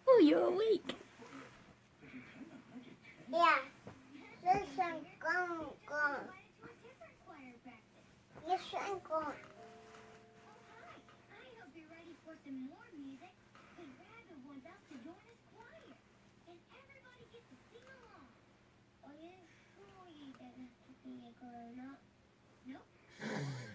Oh, you're awake. Yeah. Listen, go. Listen, go. Are you sure you don't have to be a grown up? Nope.